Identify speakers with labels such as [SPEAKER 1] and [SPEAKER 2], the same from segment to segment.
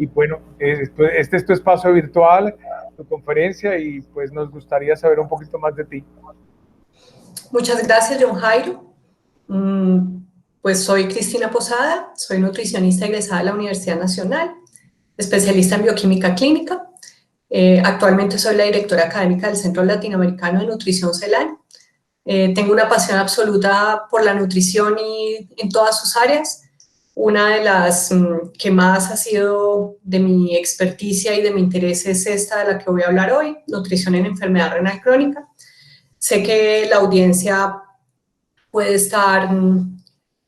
[SPEAKER 1] Y bueno, este es tu espacio virtual, tu conferencia, y pues nos gustaría saber un poquito más de ti.
[SPEAKER 2] Muchas gracias, John Jairo. Pues soy Cristina Posada, soy nutricionista egresada de la Universidad Nacional, especialista en bioquímica clínica. Actualmente soy la directora académica del Centro Latinoamericano de Nutrición CELAN. Tengo una pasión absoluta por la nutrición y en todas sus áreas. Una de las que más ha sido de mi experticia y de mi interés es esta de la que voy a hablar hoy, nutrición en enfermedad renal crónica. Sé que la audiencia puede estar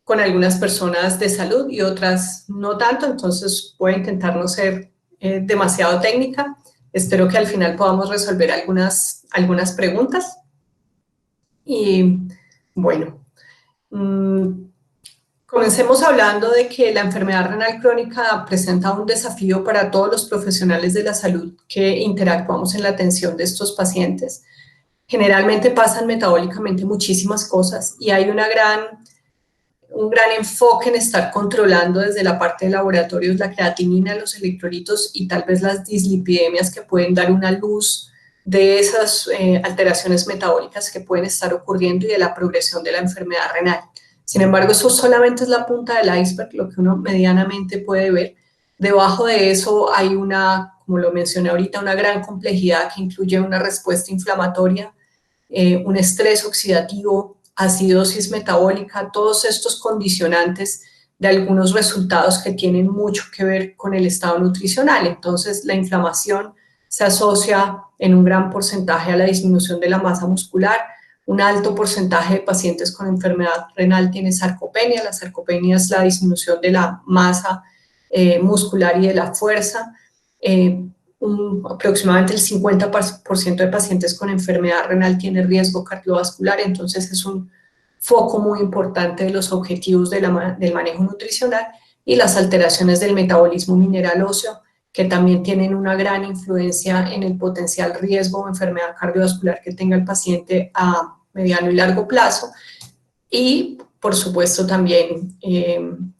[SPEAKER 2] con algunas personas de salud y otras no tanto, entonces voy a intentar no ser demasiado técnica. Espero que al final podamos resolver algunas preguntas. Y bueno, comencemos hablando de que la enfermedad renal crónica presenta un desafío para todos los profesionales de la salud que interactuamos en la atención de estos pacientes. Generalmente pasan metabólicamente muchísimas cosas y hay un gran enfoque en estar controlando desde la parte de laboratorios la creatinina, los electrolitos y tal vez las dislipidemias que pueden dar una luz de esas alteraciones metabólicas que pueden estar ocurriendo y de la progresión de la enfermedad renal. Sin embargo, eso solamente es la punta del iceberg, lo que uno medianamente puede ver. Debajo de eso hay como lo mencioné ahorita, una gran complejidad que incluye una respuesta inflamatoria, un estrés oxidativo, acidosis metabólica, todos estos condicionantes de algunos resultados que tienen mucho que ver con el estado nutricional. Entonces, la inflamación se asocia en un gran porcentaje a la disminución de la masa muscular. Un alto porcentaje de pacientes con enfermedad renal tiene sarcopenia. La sarcopenia es la disminución de la masa muscular y de la fuerza. Aproximadamente el 50% de pacientes con enfermedad renal tiene riesgo cardiovascular, entonces es un foco muy importante de los objetivos del manejo nutricional, y las alteraciones del metabolismo mineral óseo, que también tienen una gran influencia en el potencial riesgo o enfermedad cardiovascular que tenga el paciente a mediano y largo plazo, y por supuesto también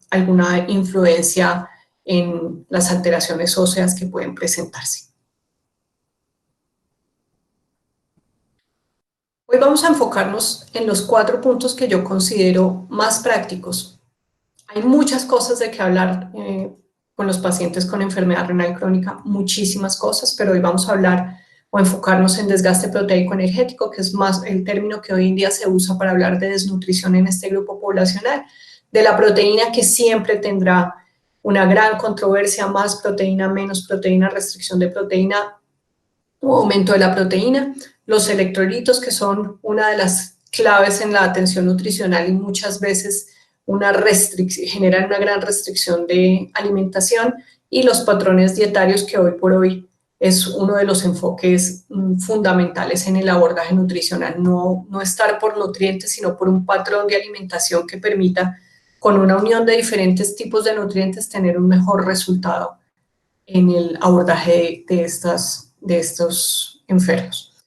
[SPEAKER 2] alguna influencia en las alteraciones óseas que pueden presentarse. Hoy vamos a enfocarnos en los 4 puntos que yo considero más prácticos. Hay muchas cosas de que hablar con los pacientes con enfermedad renal crónica, muchísimas cosas, pero hoy vamos a hablar o enfocarnos en desgaste proteico energético, que es más el término que hoy en día se usa para hablar de desnutrición en este grupo poblacional, de la proteína, que siempre tendrá una gran controversia: más proteína, menos proteína, restricción de proteína o aumento de la proteína. Los electrolitos, que son una de las claves en la atención nutricional y muchas veces generan una gran restricción de alimentación, y los patrones dietarios, que hoy por hoy es uno de los enfoques fundamentales en el abordaje nutricional. No estar por nutrientes, sino por un patrón de alimentación que permita, con una unión de diferentes tipos de nutrientes, tener un mejor resultado en el abordaje de estos enfermos.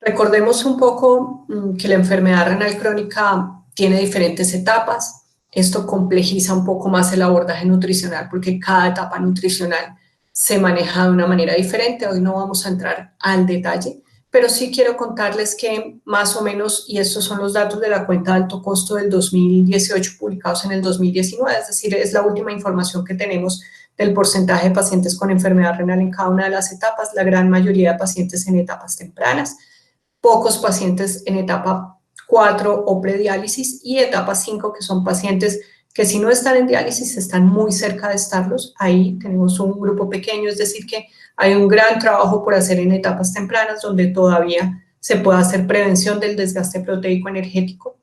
[SPEAKER 2] Recordemos un poco que la enfermedad renal crónica tiene diferentes etapas. Esto complejiza un poco más el abordaje nutricional porque cada etapa nutricional se maneja de una manera diferente. Hoy no vamos a entrar al detalle, pero sí quiero contarles que más o menos, y estos son los datos de la cuenta de alto costo del 2018 publicados en el 2019, es decir, es la última información que tenemos del porcentaje de pacientes con enfermedad renal en cada una de las etapas. La gran mayoría de pacientes en etapas tempranas, pocos pacientes en etapa 4 o prediálisis, y etapa 5, que son pacientes que si no están en diálisis están muy cerca de estarlos. Ahí tenemos un grupo pequeño, es decir que hay un gran trabajo por hacer en etapas tempranas donde todavía se puede hacer prevención del desgaste proteico energético,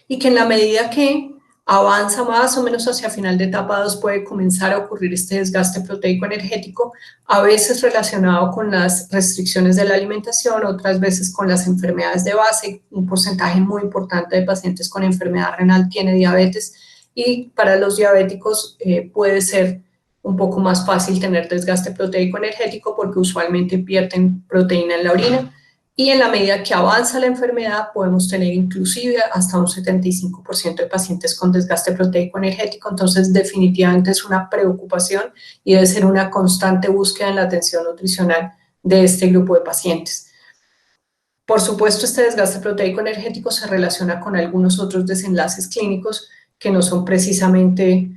[SPEAKER 2] y que en la medida que avanza más o menos hacia final de etapa 2 puede comenzar a ocurrir este desgaste proteico energético, a veces relacionado con las restricciones de la alimentación, otras veces con las enfermedades de base. Un porcentaje muy importante de pacientes con enfermedad renal tiene diabetes, y para los diabéticos puede ser un poco más fácil tener desgaste proteico energético porque usualmente pierden proteína en la orina. Y en la medida que avanza la enfermedad, podemos tener inclusive hasta un 75% de pacientes con desgaste proteico energético. Entonces, definitivamente es una preocupación y debe ser una constante búsqueda en la atención nutricional de este grupo de pacientes. Por supuesto, este desgaste proteico energético se relaciona con algunos otros desenlaces clínicos que no son precisamente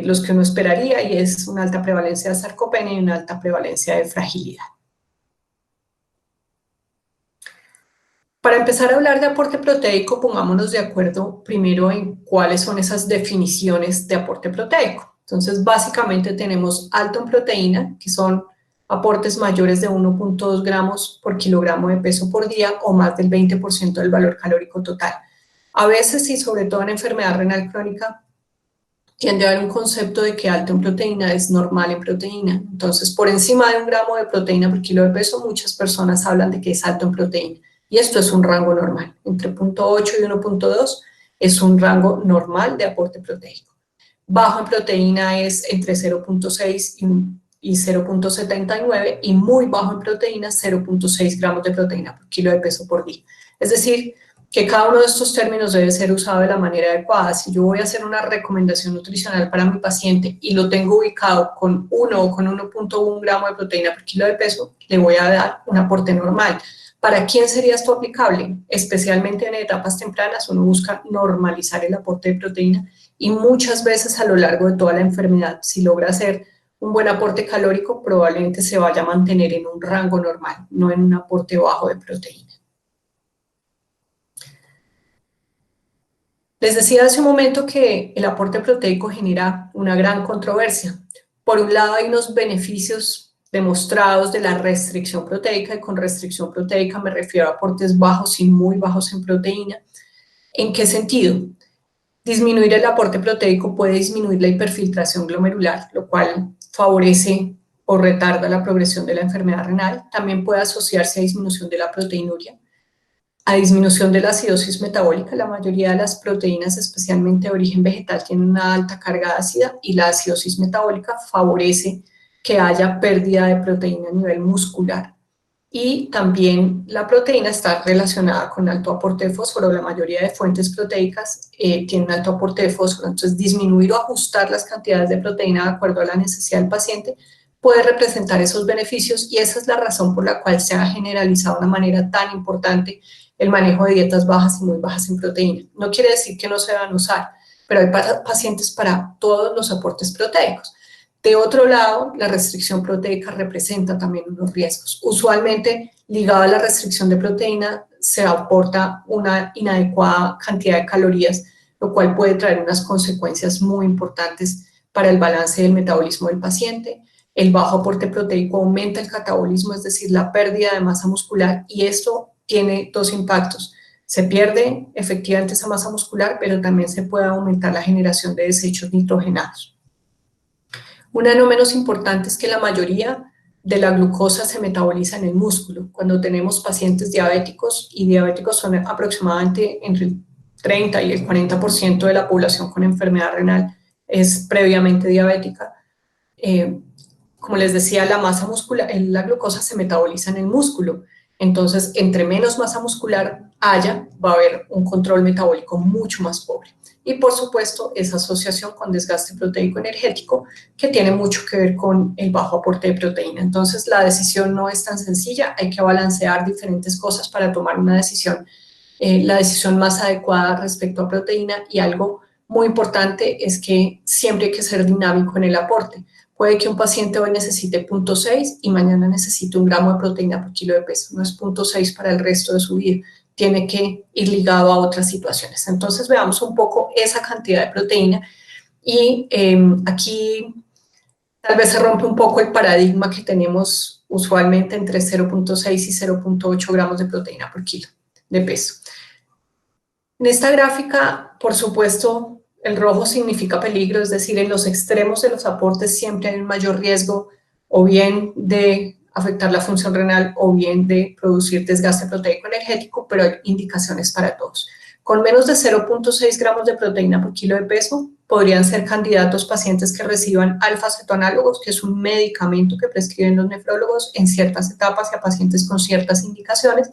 [SPEAKER 2] los que uno esperaría, y es una alta prevalencia de sarcopenia y una alta prevalencia de fragilidad. Para empezar a hablar de aporte proteico, pongámonos de acuerdo primero en cuáles son esas definiciones de aporte proteico. Entonces, básicamente tenemos alto en proteína, que son aportes mayores de 1.2 gramos por kilogramo de peso por día o más del 20% del valor calórico total. A veces, y sobre todo en enfermedad renal crónica, tiende a haber un concepto de que alto en proteína es normal en proteína. Entonces, por encima de 1 gramo de proteína por kilo de peso, muchas personas hablan de que es alto en proteína. Y esto es un rango normal. Entre 0.8 y 1.2 es un rango normal de aporte proteico. Bajo en proteína es entre 0.6 y 0.79, y muy bajo en proteína 0.6 gramos de proteína por kilo de peso por día. Es decir, que cada uno de estos términos debe ser usado de la manera adecuada. Si yo voy a hacer una recomendación nutricional para mi paciente y lo tengo ubicado con 1 o con 1.1 gramo de proteína por kilo de peso, le voy a dar un aporte normal. ¿Para quién sería esto aplicable? Especialmente en etapas tempranas, uno busca normalizar el aporte de proteína, y muchas veces a lo largo de toda la enfermedad, si logra hacer un buen aporte calórico, probablemente se vaya a mantener en un rango normal, no en un aporte bajo de proteína. Les decía hace un momento que el aporte proteico genera una gran controversia. Por un lado, hay unos beneficios demostrados de la restricción proteica, y con restricción proteica me refiero a aportes bajos y muy bajos en proteína. ¿En qué sentido? Disminuir el aporte proteico puede disminuir la hiperfiltración glomerular, lo cual favorece o retarda la progresión de la enfermedad renal. También puede asociarse a disminución de la proteinuria, a disminución de la acidosis metabólica. La mayoría de las proteínas, especialmente de origen vegetal, tienen una alta carga ácida, y la acidosis metabólica favorece que haya pérdida de proteína a nivel muscular. Y también la proteína está relacionada con alto aporte de fósforo. La mayoría de fuentes proteicas tienen alto aporte de fósforo. Entonces, disminuir o ajustar las cantidades de proteína de acuerdo a la necesidad del paciente puede representar esos beneficios, y esa es la razón por la cual se ha generalizado de una manera tan importante el manejo de dietas bajas y muy bajas en proteína. No quiere decir que no se van a usar, pero hay pacientes para todos los aportes proteicos. De otro lado, la restricción proteica representa también unos riesgos. Usualmente, ligado a la restricción de proteína, se aporta una inadecuada cantidad de calorías, lo cual puede traer unas consecuencias muy importantes para el balance del metabolismo del paciente. El bajo aporte proteico aumenta el catabolismo, es decir, la pérdida de masa muscular, y esto tiene dos impactos. Se pierde efectivamente esa masa muscular, pero también se puede aumentar la generación de desechos nitrogenados. Una no menos importante es que la mayoría de la glucosa se metaboliza en el músculo. Cuando tenemos pacientes diabéticos, y diabéticos son aproximadamente entre el 30 y el 40% de la población con enfermedad renal es previamente diabética, como les decía, la masa muscular, la glucosa se metaboliza en el músculo. Entonces, entre menos masa muscular haya, va a haber un control metabólico mucho más pobre. Y por supuesto, esa asociación con desgaste proteico energético, que tiene mucho que ver con el bajo aporte de proteína. Entonces, la decisión no es tan sencilla, hay que balancear diferentes cosas para tomar una decisión, la decisión más adecuada respecto a proteína. Y algo muy importante es que siempre hay que ser dinámico en el aporte. Puede que un paciente hoy necesite 0.6 y mañana necesite 1 gramo de proteína por kilo de peso. No es 0.6 para el resto de su vida. Tiene que ir ligado a otras situaciones. Entonces, veamos un poco esa cantidad de proteína. Y aquí tal vez se rompe un poco el paradigma que tenemos usualmente entre 0.6 y 0.8 gramos de proteína por kilo de peso. En esta gráfica, por supuesto, el rojo significa peligro, es decir, en los extremos de los aportes siempre hay un mayor riesgo, o bien de afectar la función renal, o bien de producir desgaste proteico energético, pero hay indicaciones para todos. Con menos de 0.6 gramos de proteína por kilo de peso, podrían ser candidatos pacientes que reciban alfa-cetoanálogos, que es un medicamento que prescriben los nefrólogos en ciertas etapas y a pacientes con ciertas indicaciones.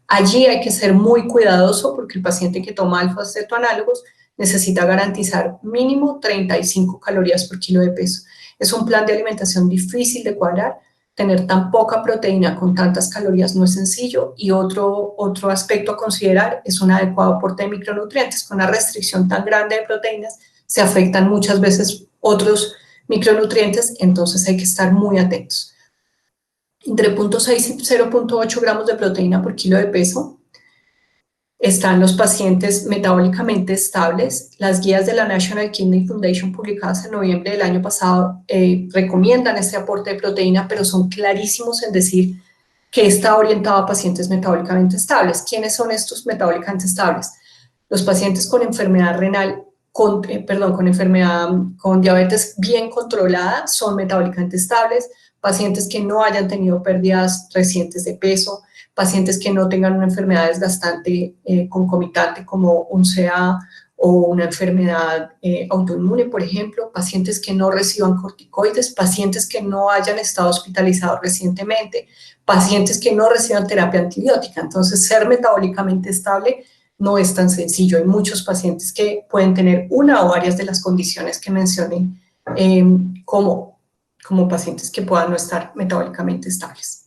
[SPEAKER 2] Allí hay que ser muy cuidadoso porque el paciente que toma alfa-cetoanálogos necesita garantizar mínimo 35 calorías por kilo de peso. Es un plan de alimentación difícil de cuadrar. Tener tan poca proteína con tantas calorías no es sencillo, y otro aspecto a considerar es un adecuado aporte de micronutrientes. Con una restricción tan grande de proteínas se afectan muchas veces otros micronutrientes, entonces hay que estar muy atentos. Entre 0.6 y 0.8 gramos de proteína por kilo de peso están los pacientes metabólicamente estables. Las guías de la National Kidney Foundation publicadas en noviembre del año pasado recomiendan este aporte de proteína, pero son clarísimos en decir que está orientado a pacientes metabólicamente estables. ¿Quiénes son estos metabólicamente estables? Los pacientes con enfermedad renal, con diabetes bien controlada son metabólicamente estables, pacientes que no hayan tenido pérdidas recientes de peso, pacientes que no tengan una enfermedad desgastante concomitante como un CA o una enfermedad autoinmune, por ejemplo, pacientes que no reciban corticoides, pacientes que no hayan estado hospitalizados recientemente, pacientes que no reciban terapia antibiótica. Entonces, ser metabólicamente estable no es tan sencillo. Hay muchos pacientes que pueden tener una o varias de las condiciones que mencioné como pacientes que puedan no estar metabólicamente estables.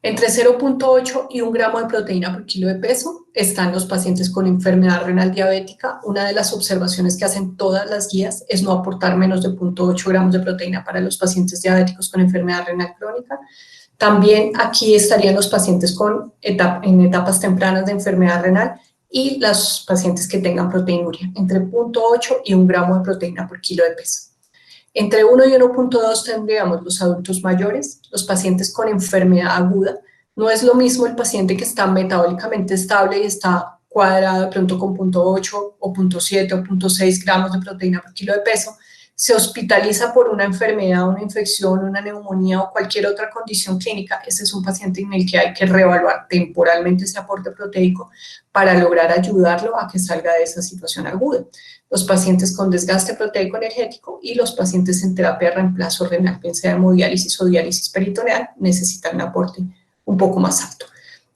[SPEAKER 2] Entre 0.8 y 1 gramo de proteína por kilo de peso están los pacientes con enfermedad renal diabética. Una de las observaciones que hacen todas las guías es no aportar menos de 0.8 gramos de proteína para los pacientes diabéticos con enfermedad renal crónica. También aquí estarían los pacientes en etapas tempranas de enfermedad renal y los pacientes que tengan proteinuria, entre 0.8 y 1 gramo de proteína por kilo de peso. Entre 1 y 1.2 tendríamos los adultos mayores, los pacientes con enfermedad aguda. No es lo mismo el paciente que está metabólicamente estable y está cuadrado de pronto con 0.8 o 0.7 o 0.6 gramos de proteína por kilo de peso, se hospitaliza por una enfermedad, una infección, una neumonía o cualquier otra condición clínica. Ese es un paciente en el que hay que reevaluar temporalmente ese aporte proteico para lograr ayudarlo a que salga de esa situación aguda. Los pacientes con desgaste proteico energético y los pacientes en terapia de reemplazo renal, bien sea hemodiálisis o diálisis peritoneal, necesitan un aporte un poco más alto.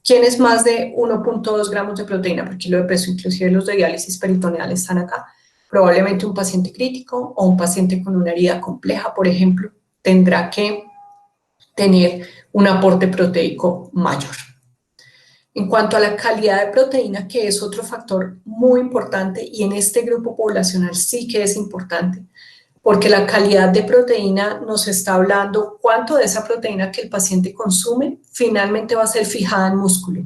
[SPEAKER 2] ¿Quiénes más de 1.2 gramos de proteína por kilo de peso, inclusive los de diálisis peritoneal, están acá? Probablemente un paciente crítico o un paciente con una herida compleja, por ejemplo, tendrá que tener un aporte proteico mayor. En cuanto a la calidad de proteína, que es otro factor muy importante, y en este grupo poblacional sí que es importante, porque la calidad de proteína nos está hablando cuánto de esa proteína que el paciente consume finalmente va a ser fijada en músculo.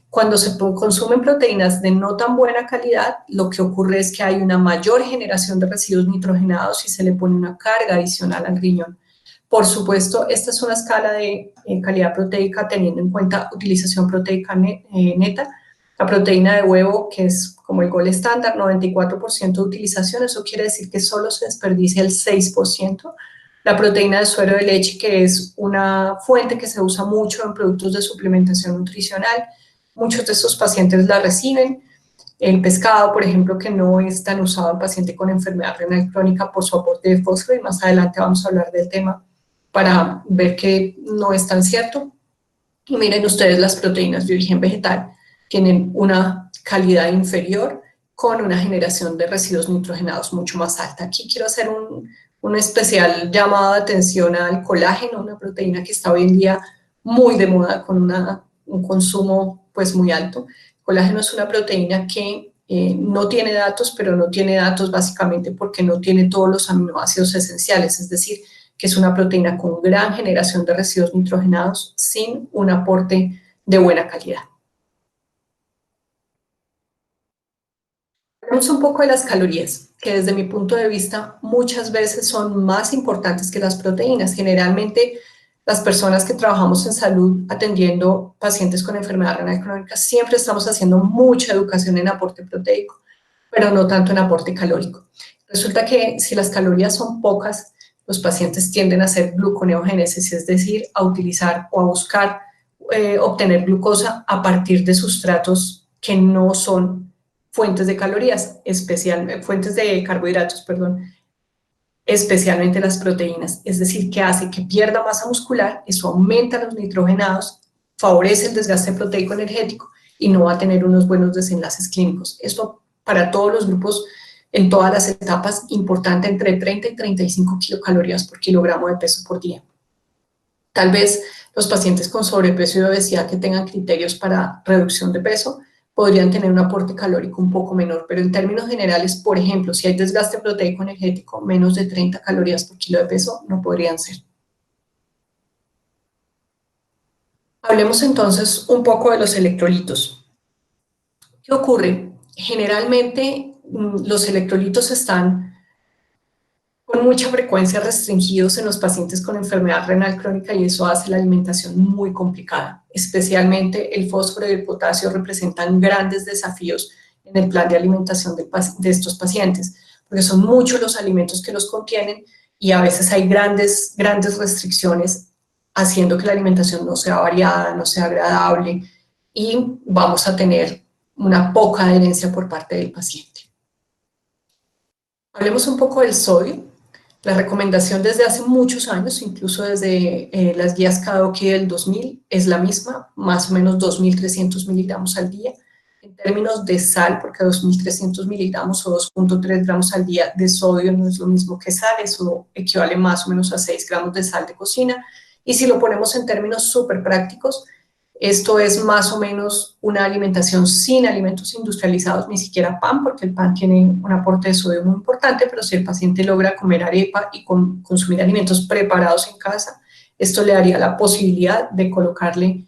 [SPEAKER 2] Cuando se consumen proteínas de no tan buena calidad, lo que ocurre es que hay una mayor generación de residuos nitrogenados y se le pone una carga adicional al riñón. Por supuesto, esta es una escala de calidad proteica teniendo en cuenta utilización proteica neta. La proteína de huevo, que es como el gold estándar, 94% de utilización, eso quiere decir que solo se desperdicia el 6%. La proteína de suero de leche, que es una fuente que se usa mucho en productos de suplementación nutricional, muchos de estos pacientes la reciben. El pescado, por ejemplo, que no es tan usado en paciente con enfermedad renal crónica por su aporte de fósforo, y más adelante vamos a hablar del tema para ver que no es tan cierto. Y miren ustedes, las proteínas de origen vegetal tienen una calidad inferior con una generación de residuos nitrogenados mucho más alta. Aquí quiero hacer un especial llamado de atención al colágeno, una proteína que está hoy en día muy de moda con un consumo pues muy alto. El colágeno es una proteína que no tiene datos, pero no tiene datos básicamente porque no tiene todos los aminoácidos esenciales, es decir, que es una proteína con gran generación de residuos nitrogenados sin un aporte de buena calidad. Hablemos un poco de las calorías, que desde mi punto de vista muchas veces son más importantes que las proteínas. Generalmente las personas que trabajamos en salud atendiendo pacientes con enfermedad renal crónica siempre estamos haciendo mucha educación en aporte proteico, pero no tanto en aporte calórico. Resulta que si las calorías son pocas, los pacientes tienden a hacer gluconeogénesis, es decir, a utilizar o a buscar obtener glucosa a partir de sustratos que no son fuentes de calorías, fuentes de carbohidratos, perdón, especialmente las proteínas, es decir, que hace que pierda masa muscular, eso aumenta los nitrogenados, favorece el desgaste proteico energético y no va a tener unos buenos desenlaces clínicos. Esto para todos los grupos, en todas las etapas, importante entre 30 y 35 kilocalorías por kilogramo de peso por día. Tal vez los pacientes con sobrepeso y obesidad que tengan criterios para reducción de peso podrían tener un aporte calórico un poco menor, pero en términos generales, por ejemplo, si hay desgaste proteico energético, menos de 30 calorías por kilo de peso no podrían ser. Hablemos entonces un poco de los electrolitos. ¿Qué ocurre? Generalmente los electrolitos están con mucha frecuencia restringidos en los pacientes con enfermedad renal crónica y eso hace la alimentación muy complicada. Especialmente el fósforo y el potasio representan grandes desafíos en el plan de alimentación de estos pacientes, porque son muchos los alimentos que los contienen y a veces hay grandes restricciones haciendo que la alimentación no sea variada, no sea agradable y vamos a tener una poca adherencia por parte del paciente. Hablemos un poco del sodio. La recomendación desde hace muchos años, incluso desde las guías KDOQI del 2000, es la misma, más o menos 2.300 miligramos al día. En términos de sal, porque 2.300 miligramos o 2.3 gramos al día de sodio no es lo mismo que sal, eso equivale más o menos a 6 gramos de sal de cocina. Y si lo ponemos en términos súper prácticos, esto es más o menos una alimentación sin alimentos industrializados, ni siquiera pan, porque el pan tiene un aporte de sodio muy importante, pero si el paciente logra comer arepa y consumir alimentos preparados en casa, esto le daría la posibilidad de colocarle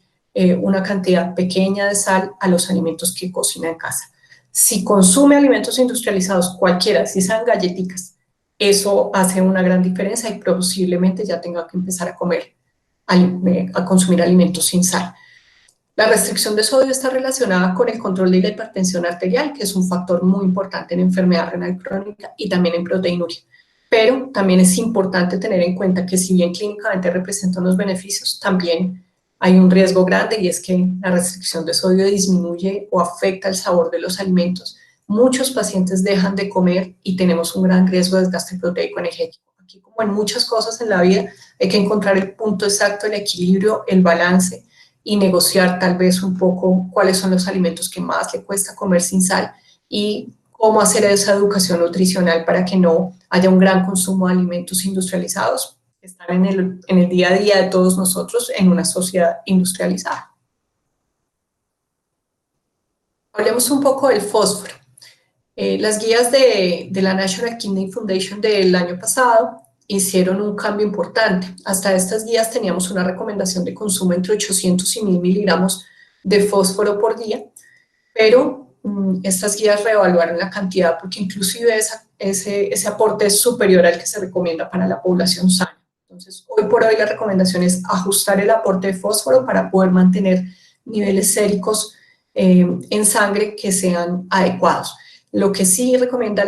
[SPEAKER 2] una cantidad pequeña de sal a los alimentos que cocina en casa. Si consume alimentos industrializados, cualquiera, si sean galletitas, eso hace una gran diferencia y posiblemente ya tenga que empezar a consumir alimentos sin sal. La restricción de sodio está relacionada con el control de la hipertensión arterial, que es un factor muy importante en enfermedad renal crónica y también en proteinuria. Pero también es importante tener en cuenta que si bien clínicamente representa unos beneficios, también hay un riesgo grande y es que la restricción de sodio disminuye o afecta el sabor de los alimentos. Muchos pacientes dejan de comer y tenemos un gran riesgo de desgaste proteico energético. Aquí, como en muchas cosas en la vida, hay que encontrar el punto exacto, el equilibrio, el balance y negociar tal vez un poco cuáles son los alimentos que más le cuesta comer sin sal y cómo hacer esa educación nutricional para que no haya un gran consumo de alimentos industrializados que están en el día a día de todos nosotros en una sociedad industrializada. Hablemos un poco del fósforo. Las guías de la National Kidney Foundation del año pasado hicieron un cambio importante. Hasta estas guías teníamos una recomendación de consumo entre 800 y 1.000 miligramos de fósforo por día, pero estas guías reevaluaron la cantidad porque inclusive ese aporte es superior al que se recomienda para la población sana. Entonces, hoy por hoy la recomendación es ajustar el aporte de fósforo para poder mantener niveles séricos en sangre que sean adecuados. Lo que sí recomienda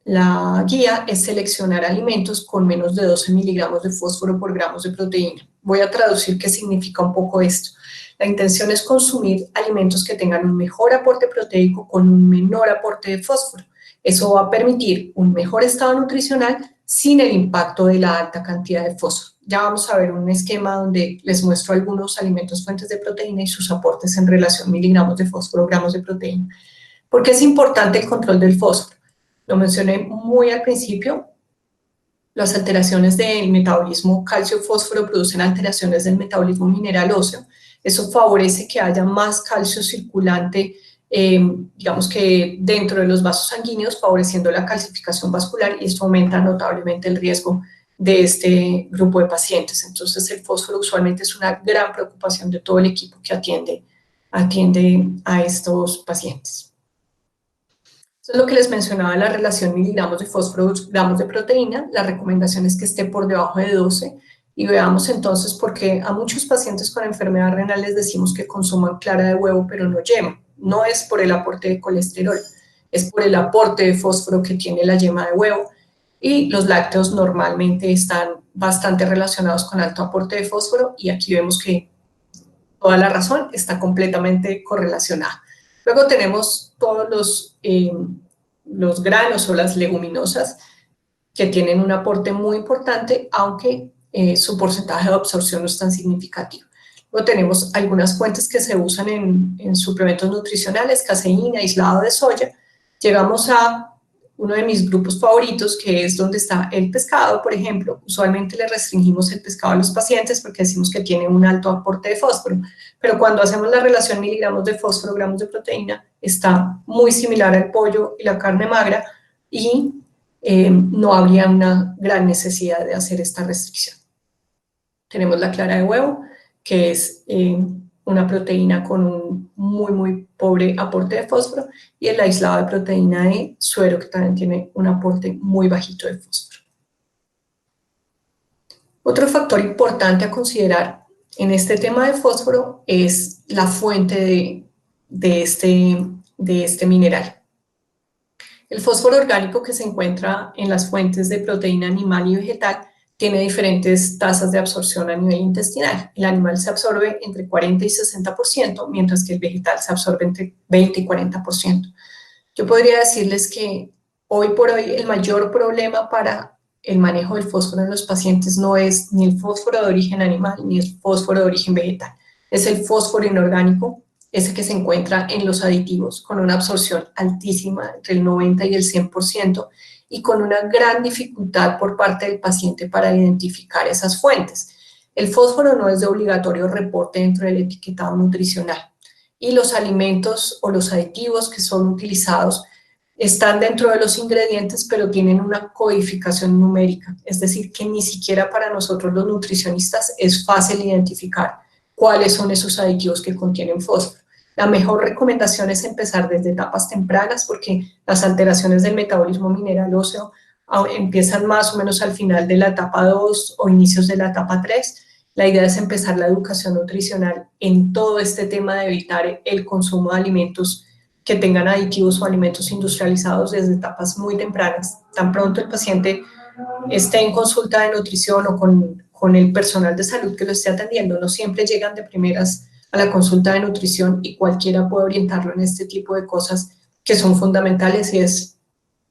[SPEAKER 2] la guía es seleccionar alimentos con menos de 12 miligramos de fósforo por gramos de proteína. Voy a traducir qué significa un poco esto. La intención es consumir alimentos que tengan un mejor aporte proteico con un menor aporte de fósforo. Eso va a permitir un mejor estado nutricional sin el impacto de la alta cantidad de fósforo. Ya vamos a ver un esquema donde les muestro algunos alimentos fuentes de proteína y sus aportes en relación miligramos de fósforo, gramos de proteína. ¿Por qué es importante el control del fósforo? Lo mencioné muy al principio, las alteraciones del metabolismo calcio-fósforo producen alteraciones del metabolismo mineral óseo. Eso favorece que haya más calcio circulante, digamos que dentro de los vasos sanguíneos, favoreciendo la calcificación vascular y esto aumenta notablemente el riesgo de este grupo de pacientes. Entonces el fósforo usualmente es una gran preocupación de todo el equipo que atiende a estos pacientes. Eso es lo que les mencionaba, la relación miligramos de fósforo, gramos de proteína. La recomendación es que esté por debajo de 12 y veamos entonces por qué a muchos pacientes con enfermedad renal les decimos que consuman clara de huevo pero no yema. No es por el aporte de colesterol, es por el aporte de fósforo que tiene la yema de huevo y los lácteos normalmente están bastante relacionados con alto aporte de fósforo y aquí vemos que toda la razón está completamente correlacionada. Luego tenemos todos los granos o las leguminosas que tienen un aporte muy importante, aunque su porcentaje de absorción no es tan significativo. Luego tenemos algunas fuentes que se usan en suplementos nutricionales, caseína, aislado de soya. Llegamos a uno de mis grupos favoritos, que es donde está el pescado, por ejemplo. Usualmente le restringimos el pescado a los pacientes porque decimos que tiene un alto aporte de fósforo, pero cuando hacemos la relación miligramos de fósforo, gramos de proteína, está muy similar al pollo y la carne magra, y no habría una gran necesidad de hacer esta restricción. Tenemos la clara de huevo, que es una proteína con un muy pobre aporte de fósforo, y el aislado de proteína de suero, que también tiene un aporte muy bajito de fósforo. Otro factor importante a considerar en este tema de fósforo es la fuente de este mineral. El fósforo orgánico que se encuentra en las fuentes de proteína animal y vegetal tiene diferentes tasas de absorción a nivel intestinal. El animal se absorbe entre 40 y 60%, mientras que el vegetal se absorbe entre 20 y 40%. Yo podría decirles que hoy por hoy el mayor problema para el manejo del fósforo en los pacientes no es ni el fósforo de origen animal ni el fósforo de origen vegetal, es el fósforo inorgánico, ese que se encuentra en los aditivos, con una absorción altísima, entre el 90 y el 100%, y con una gran dificultad por parte del paciente para identificar esas fuentes. El fósforo no es de obligatorio reporte dentro del etiquetado nutricional, y los alimentos o los aditivos que son utilizados están dentro de los ingredientes, pero tienen una codificación numérica, es decir, que ni siquiera para nosotros los nutricionistas es fácil identificar cuáles son esos aditivos que contienen fósforo. La mejor recomendación es empezar desde etapas tempranas, porque las alteraciones del metabolismo mineral óseo empiezan más o menos al final de la etapa 2 o inicios de la etapa 3. La idea es empezar la educación nutricional en todo este tema de evitar el consumo de alimentos que tengan aditivos o alimentos industrializados desde etapas muy tempranas. Tan pronto el paciente esté en consulta de nutrición o con el personal de salud que lo esté atendiendo, no siempre llegan de primeras a la consulta de nutrición, y cualquiera puede orientarlo en este tipo de cosas que son fundamentales, y es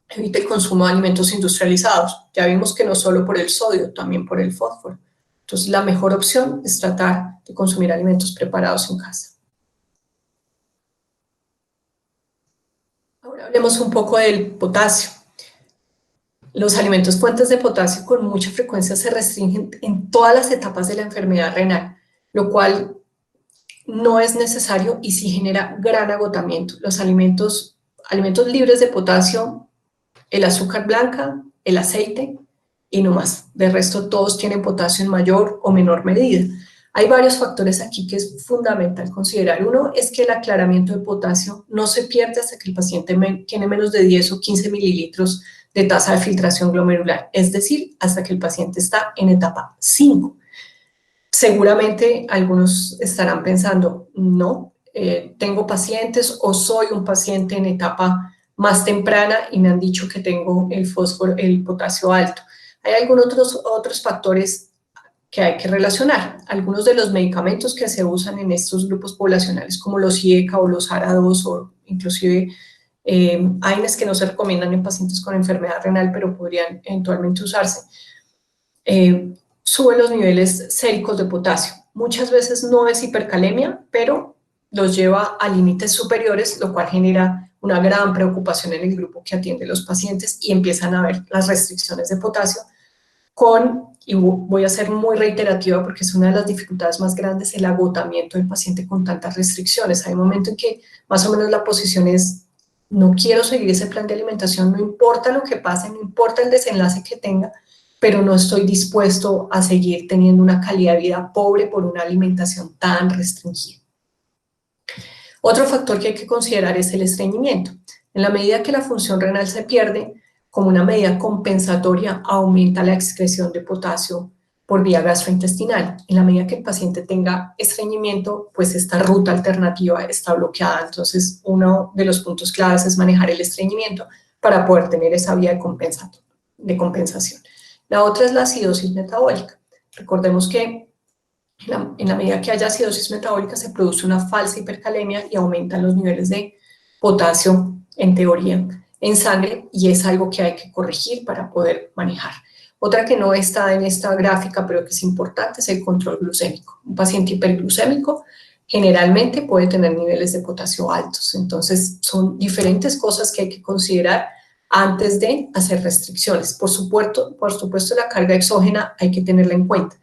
[SPEAKER 2] evite el consumo de alimentos industrializados. Ya vimos que no solo por el sodio, también por el fósforo. Entonces la mejor opción es tratar de consumir alimentos preparados en casa. Ahora hablemos un poco del potasio. Los alimentos fuentes de potasio con mucha frecuencia se restringen en todas las etapas de la enfermedad renal, lo cual no es necesario y sí genera gran agotamiento. Los alimentos libres de potasio, el azúcar blanca, el aceite y no más. De resto, todos tienen potasio en mayor o menor medida. Hay varios factores aquí que es fundamental considerar. Uno es que el aclaramiento de potasio no se pierde hasta que el paciente tiene menos de 10 o 15 mililitros de tasa de filtración glomerular, es decir, hasta que el paciente está en etapa 5. Seguramente algunos estarán pensando, no, tengo pacientes o soy un paciente en etapa más temprana y me han dicho que tengo el potasio alto. Hay algunos otros factores que hay que relacionar. Algunos de los medicamentos que se usan en estos grupos poblacionales, como los IECA o los ARA2 o inclusive AINES, que no se recomiendan en pacientes con enfermedad renal, pero podrían eventualmente usarse, suben los niveles séricos de potasio. Muchas veces no es hipercalemia, pero los lleva a límites superiores, lo cual genera una gran preocupación en el grupo que atiende los pacientes, y empiezan a ver las restricciones de potasio y voy a ser muy reiterativa porque es una de las dificultades más grandes, el agotamiento del paciente con tantas restricciones. Hay un momento en que más o menos la posición es: no quiero seguir ese plan de alimentación, no importa lo que pase, no importa el desenlace que tenga, pero no estoy dispuesto a seguir teniendo una calidad de vida pobre por una alimentación tan restringida. Otro factor que hay que considerar es el estreñimiento. En la medida que la función renal se pierde, como una medida compensatoria, aumenta la excreción de potasio por vía gastrointestinal. En la medida que el paciente tenga estreñimiento, pues esta ruta alternativa está bloqueada. Entonces, uno de los puntos claves es manejar el estreñimiento para poder tener esa vía de compensación. La otra es la acidosis metabólica. Recordemos que en la medida que haya acidosis metabólica se produce una falsa hipercalemia y aumentan los niveles de potasio, en teoría, en sangre, y es algo que hay que corregir para poder manejar. Otra que no está en esta gráfica, pero que es importante, es el control glucémico. Un paciente hiperglucémico generalmente puede tener niveles de potasio altos, entonces son diferentes cosas que hay que considerar antes de hacer restricciones. Por supuesto, la carga exógena hay que tenerla en cuenta,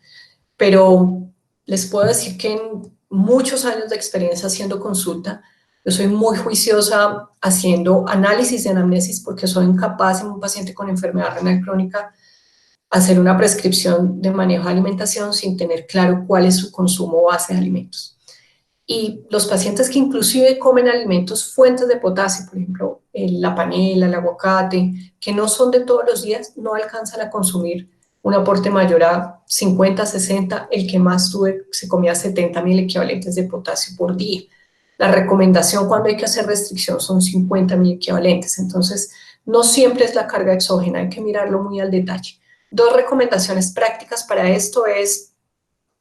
[SPEAKER 2] pero les puedo decir que en muchos años de experiencia haciendo consulta, yo soy muy juiciosa haciendo análisis de anamnesis porque soy incapaz en un paciente con enfermedad renal crónica hacer una prescripción de manejo de alimentación sin tener claro cuál es su consumo base de alimentos. Y los pacientes que inclusive comen alimentos fuentes de potasio, por ejemplo, la panela, el aguacate, que no son de todos los días, no alcanzan a consumir un aporte mayor a 50, 60, el que más tuve se comía 70.000 equivalentes de potasio por día. La recomendación cuando hay que hacer restricción son 50.000 equivalentes, entonces no siempre es la carga exógena, hay que mirarlo muy al detalle. Dos recomendaciones prácticas para esto es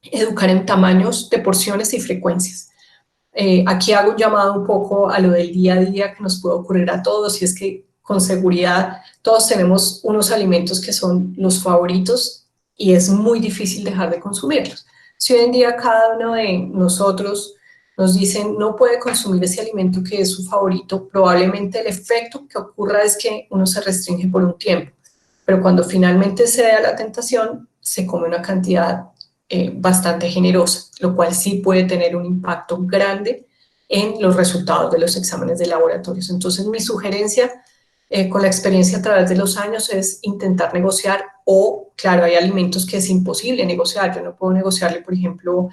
[SPEAKER 2] educar en tamaños de porciones y frecuencias. Aquí hago un llamado un poco a lo del día a día que nos puede ocurrir a todos, y es que con seguridad todos tenemos unos alimentos que son los favoritos y es muy difícil dejar de consumirlos. Si hoy en día cada uno de nosotros nos dicen no puede consumir ese alimento que es su favorito, probablemente el efecto que ocurra es que uno se restringe por un tiempo, pero cuando finalmente se da la tentación, se come una cantidad bastante generosa, lo cual sí puede tener un impacto grande en los resultados de los exámenes de laboratorios. Entonces, mi sugerencia con la experiencia a través de los años es intentar negociar, o, claro, hay alimentos que es imposible negociar. Yo no puedo negociarle, por ejemplo,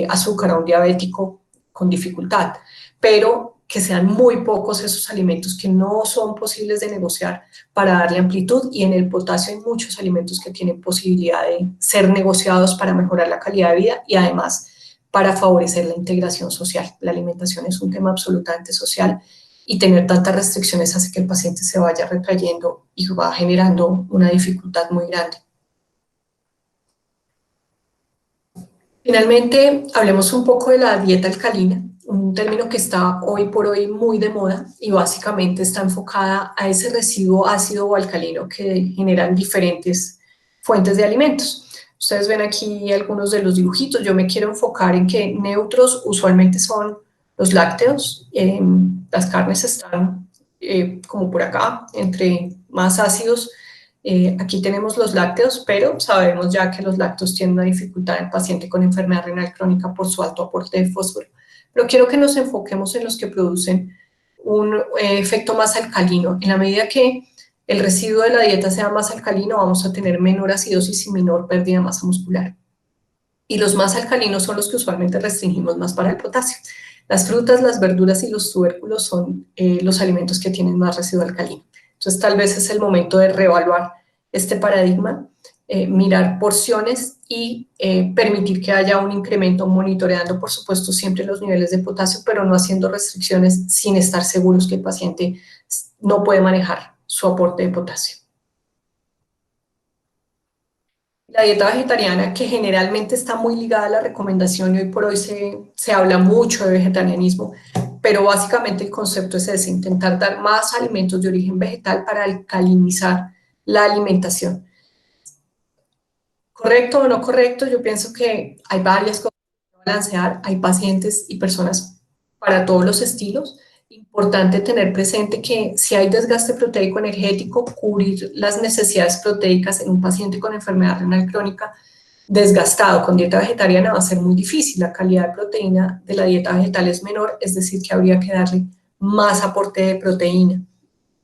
[SPEAKER 2] azúcar a un diabético con dificultad, pero que sean muy pocos esos alimentos que no son posibles de negociar para darle amplitud, y en el potasio hay muchos alimentos que tienen posibilidad de ser negociados para mejorar la calidad de vida y además para favorecer la integración social. La alimentación es un tema absolutamente social y tener tantas restricciones hace que el paciente se vaya retrayendo y va generando una dificultad muy grande. Finalmente, hablemos un poco de la dieta alcalina, un término que está hoy por hoy muy de moda y básicamente está enfocada a ese residuo ácido o alcalino que generan diferentes fuentes de alimentos. Ustedes ven aquí algunos de los dibujitos. Yo me quiero enfocar en que neutros usualmente son los lácteos. Las carnes están como por acá, entre más ácidos. Aquí tenemos los lácteos, pero sabemos ya que los lácteos tienen una dificultad en el paciente con enfermedad renal crónica por su alto aporte de fósforo. Pero quiero que nos enfoquemos en los que producen un efecto más alcalino. En la medida que el residuo de la dieta sea más alcalino, vamos a tener menor acidosis y menor pérdida de masa muscular. Y los más alcalinos son los que usualmente restringimos más para el potasio. Las frutas, las verduras y los tubérculos son los alimentos que tienen más residuo alcalino. Entonces, tal vez es el momento de reevaluar este paradigma, mirar porciones y permitir que haya un incremento, monitoreando, por supuesto, siempre los niveles de potasio, pero no haciendo restricciones sin estar seguros que el paciente no puede manejar su aporte de potasio. La dieta vegetariana, que generalmente está muy ligada a la recomendación, y hoy por hoy se habla mucho de vegetarianismo, pero básicamente el concepto es ese: intentar dar más alimentos de origen vegetal para alcalinizar la alimentación. ¿Correcto o no correcto? Yo pienso que hay varias cosas que balancear, hay pacientes y personas para todos los estilos. Importante tener presente que si hay desgaste proteico energético, cubrir las necesidades proteicas en un paciente con enfermedad renal crónica desgastado con dieta vegetariana va a ser muy difícil. La calidad de proteína de la dieta vegetal es menor, es decir, que habría que darle más aporte de proteína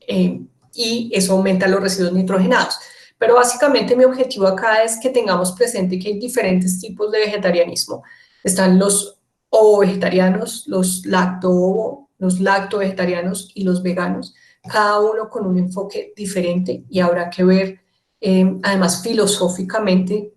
[SPEAKER 2] y eso aumenta los residuos nitrogenados. Pero básicamente mi objetivo acá es que tengamos presente que hay diferentes tipos de vegetarianismo. Están los ovo-vegetarianos, los lacto-vegetarianos y los veganos, cada uno con un enfoque diferente, y habrá que ver además filosóficamente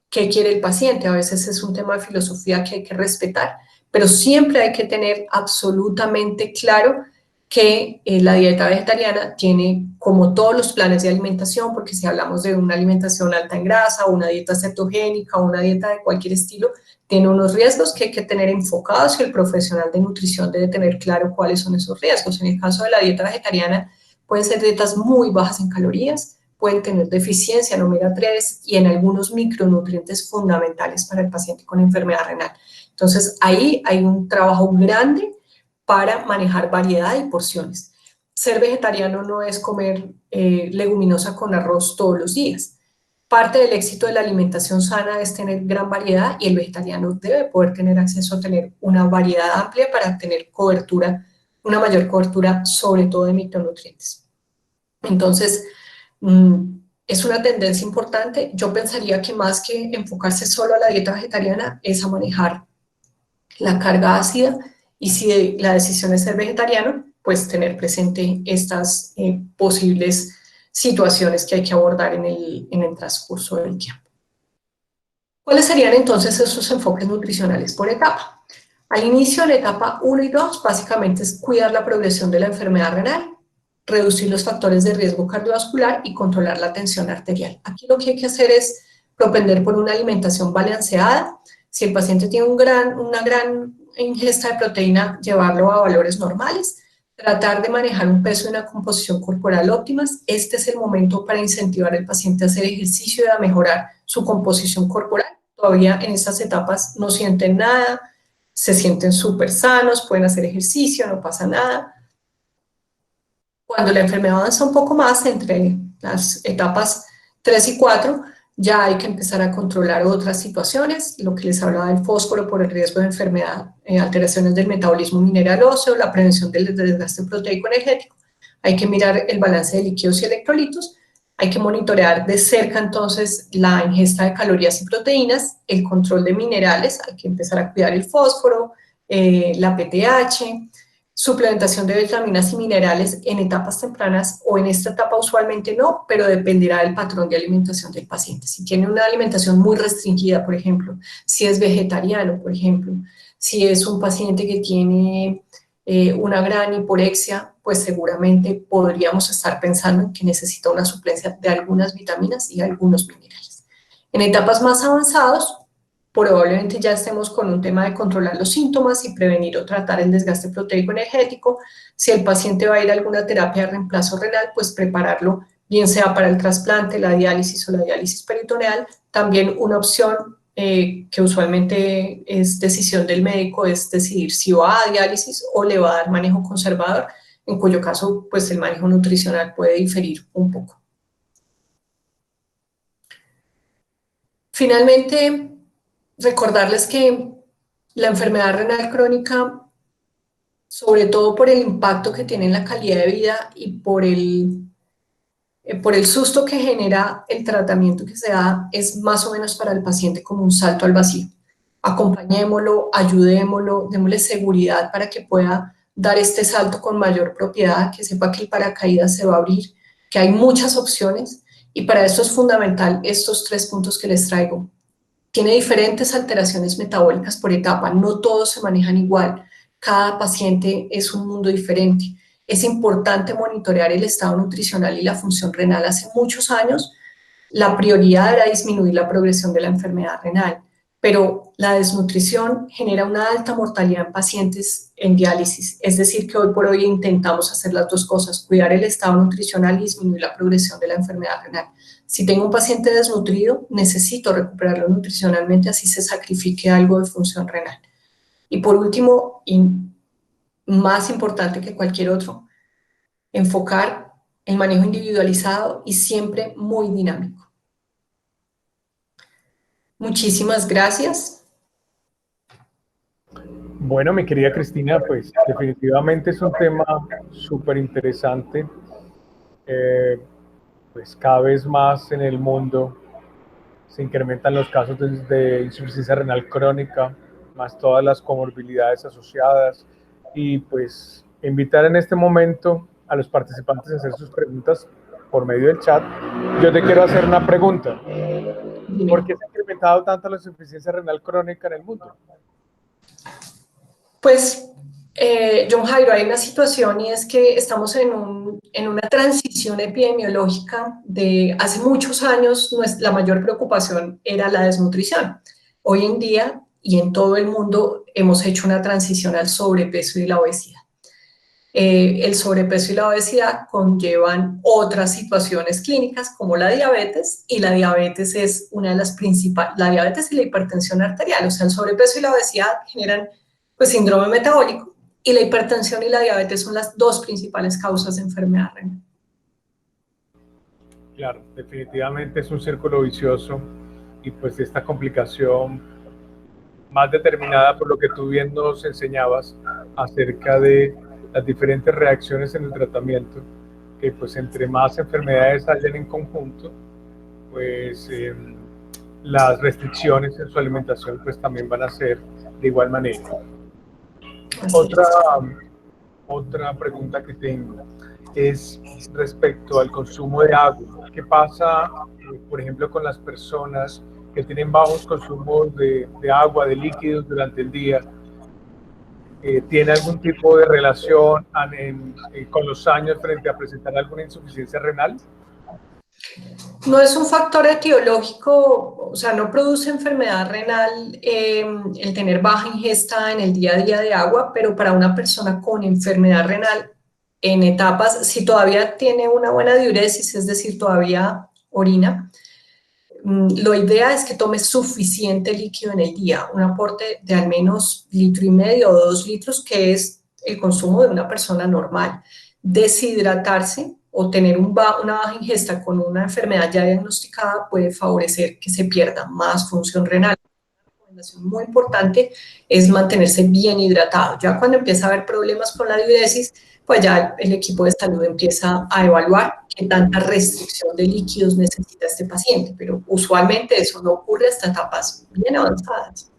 [SPEAKER 2] qué quiere el paciente. A veces es un tema de filosofía que hay que respetar, pero siempre hay que tener absolutamente claro que la dieta vegetariana tiene, como todos los planes de alimentación, porque si hablamos de una alimentación alta en grasa, una dieta cetogénica, una dieta de cualquier estilo, tiene unos riesgos que hay que tener enfocados y el profesional de nutrición debe tener claro cuáles son esos riesgos. En el caso de la dieta vegetariana, pueden ser dietas muy bajas en calorías, pueden tener deficiencia en omega 3 y en algunos micronutrientes fundamentales para el paciente con enfermedad renal. Entonces, ahí hay un trabajo grande para manejar variedad y porciones. Ser vegetariano no es comer leguminosa con arroz todos los días. Parte del éxito de la alimentación sana es tener gran variedad y el vegetariano debe poder tener acceso a tener una variedad amplia para tener cobertura, una mayor cobertura, sobre todo de micronutrientes. Entonces, es una tendencia importante. Yo pensaría que más que enfocarse solo a la dieta vegetariana es a manejar la carga ácida y si la decisión es ser vegetariano, pues tener presente estas posibles situaciones que hay que abordar en el transcurso del tiempo. ¿Cuáles serían entonces esos enfoques nutricionales por etapa? Al inicio, la etapa 1 y 2, básicamente es cuidar la progresión de la enfermedad renal, reducir los factores de riesgo cardiovascular y controlar la tensión arterial. Aquí lo que hay que hacer es propender por una alimentación balanceada. Si el paciente tiene una gran ingesta de proteína, llevarlo a valores normales, tratar de manejar un peso y una composición corporal óptimas. Este es el momento para incentivar al paciente a hacer ejercicio y a mejorar su composición corporal. Todavía en estas etapas no sienten nada, se sienten súper sanos, pueden hacer ejercicio, no pasa nada. Cuando la enfermedad avanza un poco más, entre las etapas 3 y 4, ya hay que empezar a controlar otras situaciones, lo que les hablaba del fósforo por el riesgo de enfermedad, alteraciones del metabolismo mineral óseo, la prevención del desgaste proteico energético. Hay que mirar el balance de líquidos y electrolitos, hay que monitorear de cerca entonces la ingesta de calorías y proteínas, el control de minerales, hay que empezar a cuidar el fósforo, la PTH, suplementación de vitaminas y minerales en etapas tempranas o en esta etapa usualmente no, pero dependerá del patrón de alimentación del paciente. Si tiene una alimentación muy restringida, por ejemplo, si es vegetariano, por ejemplo, si es un paciente que tiene una gran hiporexia, pues seguramente podríamos estar pensando en que necesita una suplencia de algunas vitaminas y algunos minerales. En etapas más avanzadas, probablemente ya estemos con un tema de controlar los síntomas y prevenir o tratar el desgaste proteico energético. Si el paciente va a ir a alguna terapia de reemplazo renal, pues prepararlo, bien sea para el trasplante, la diálisis o la diálisis peritoneal. También una opción que usualmente es decisión del médico es decidir si va a diálisis o le va a dar manejo conservador, en cuyo caso pues el manejo nutricional puede diferir un poco. Finalmente, recordarles que la enfermedad renal crónica, sobre todo por el impacto que tiene en la calidad de vida y por el susto que genera el tratamiento que se da, es más o menos para el paciente como un salto al vacío. Acompañémoslo, ayudémoslo, démosle seguridad para que pueda dar este salto con mayor propiedad, que sepa que el paracaídas se va a abrir, que hay muchas opciones y para eso es fundamental estos 3 puntos que les traigo. Tiene diferentes alteraciones metabólicas por etapa, no todos se manejan igual, cada paciente es un mundo diferente. Es importante monitorear el estado nutricional y la función renal. Hace muchos años la prioridad era disminuir la progresión de la enfermedad renal, pero la desnutrición genera una alta mortalidad en pacientes en diálisis, es decir, que hoy por hoy intentamos hacer las dos cosas, cuidar el estado nutricional y disminuir la progresión de la enfermedad renal. Si tengo un paciente desnutrido, necesito recuperarlo nutricionalmente, así se sacrifique algo de función renal. Y por último, y más importante que cualquier otro, enfocar el manejo individualizado y siempre muy dinámico. Muchísimas gracias.
[SPEAKER 1] Bueno, mi querida Cristina, pues definitivamente es un tema súper interesante. Pues cada vez más en el mundo se incrementan los casos de insuficiencia renal crónica, más todas las comorbilidades asociadas, y pues invitar en este momento a los participantes a hacer sus preguntas por medio del chat. Yo te quiero hacer una pregunta. ¿Por qué se ha incrementado tanto la insuficiencia renal crónica en el mundo?
[SPEAKER 2] Pues John Jairo, hay una situación y es que estamos en una transición epidemiológica de hace muchos años. La mayor preocupación era la desnutrición. Hoy en día y en todo el mundo hemos hecho una transición al sobrepeso y la obesidad. El sobrepeso y la obesidad conllevan otras situaciones clínicas como la diabetes, y la diabetes es una de las principales, la diabetes y la hipertensión arterial. O sea, el sobrepeso y la obesidad generan pues síndrome metabólico, y la hipertensión y la diabetes son las dos principales causas de enfermedad renal.
[SPEAKER 1] Claro, definitivamente es un círculo vicioso, y pues esta complicación más determinada por lo que tú bien nos enseñabas acerca de las diferentes reacciones en el tratamiento, que pues entre más enfermedades hayan en conjunto, pues las restricciones en su alimentación pues también van a ser de igual manera. Otra pregunta que tengo es respecto al consumo de agua. ¿Qué pasa, por ejemplo, con las personas que tienen bajos consumos de agua, de líquidos durante el día? ¿Tiene algún tipo de relación con los años frente a presentar alguna insuficiencia renal?
[SPEAKER 2] No es un factor etiológico, o sea, no produce enfermedad renal el tener baja ingesta en el día a día de agua, pero para una persona con enfermedad renal en etapas, si todavía tiene una buena diuresis, es decir, todavía orina, lo ideal es que tome suficiente líquido en el día, un aporte de al menos 1,5 litros o 2 litros, que es el consumo de una persona normal. Deshidratarse o tener una baja ingesta con una enfermedad ya diagnosticada puede favorecer que se pierda más función renal. Una recomendación muy importante es mantenerse bien hidratado. Ya cuando empieza a haber problemas con la diuresis, pues ya el equipo de salud empieza a evaluar qué tanta restricción de líquidos necesita este paciente, pero usualmente eso no ocurre hasta etapas bien avanzadas.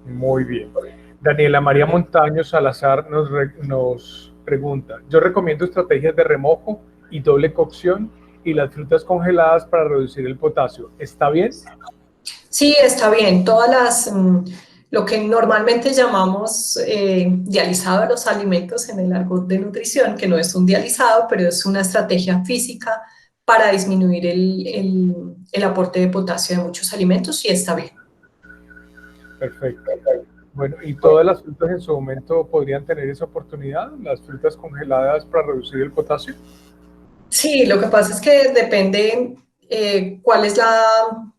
[SPEAKER 1] Muy bien. Daniela María Montaño Salazar nos pregunta: yo recomiendo estrategias de remojo y doble cocción y las frutas congeladas para reducir el potasio. ¿Está bien?
[SPEAKER 2] Sí, está bien. Lo que normalmente llamamos dializado de los alimentos en el argot de nutrición, que no es un dializado, pero es una estrategia física para disminuir el aporte de potasio de muchos alimentos, y está bien.
[SPEAKER 1] Perfecto. Bueno, ¿y todas las frutas en su momento podrían tener esa oportunidad, las frutas congeladas, para reducir el potasio?
[SPEAKER 2] Sí, lo que pasa es que depende cuál es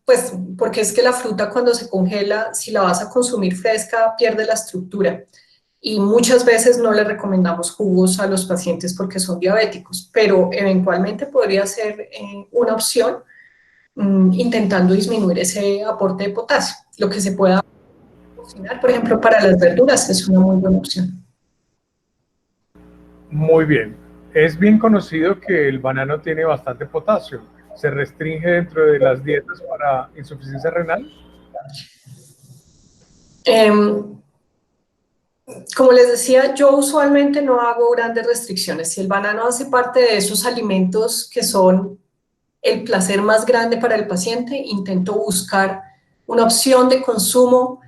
[SPEAKER 2] pues porque es que la fruta cuando se congela, si la vas a consumir fresca, pierde la estructura. Y muchas veces no le recomendamos jugos a los pacientes porque son diabéticos, pero eventualmente podría ser una opción intentando disminuir ese aporte de potasio. Lo que se pueda cocinar, por ejemplo, para las verduras es una muy buena opción.
[SPEAKER 1] Muy bien. Es bien conocido que el banano tiene bastante potasio. ¿Se restringe dentro de las dietas para insuficiencia renal?
[SPEAKER 2] Como les decía, yo usualmente no hago grandes restricciones. Si el banano hace parte de esos alimentos que son el placer más grande para el paciente, intento buscar una opción de consumo,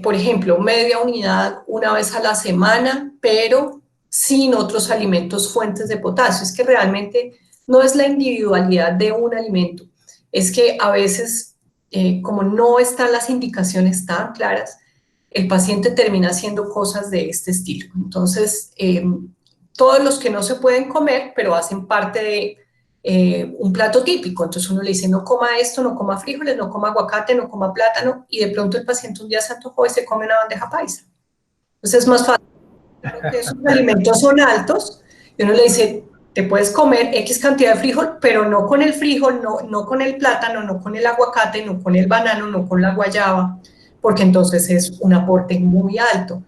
[SPEAKER 2] por ejemplo, media unidad una vez a la semana, pero sin otros alimentos fuentes de potasio. Es que realmente no es la individualidad de un alimento, es que a veces, como no están las indicaciones tan claras, el paciente termina haciendo cosas de este estilo. Entonces, todos los que no se pueden comer, pero hacen parte de un plato típico. Entonces uno le dice, no coma esto, no coma frijoles, no coma aguacate, no coma plátano, y de pronto el paciente un día se antojó y se come una bandeja paisa. Entonces es más fácil, porque esos alimentos son altos, y uno le dice, te puedes comer X cantidad de frijol, pero no con el frijol, no con el plátano, no con el aguacate, no con el banano, no con la guayaba, porque entonces es un aporte muy alto.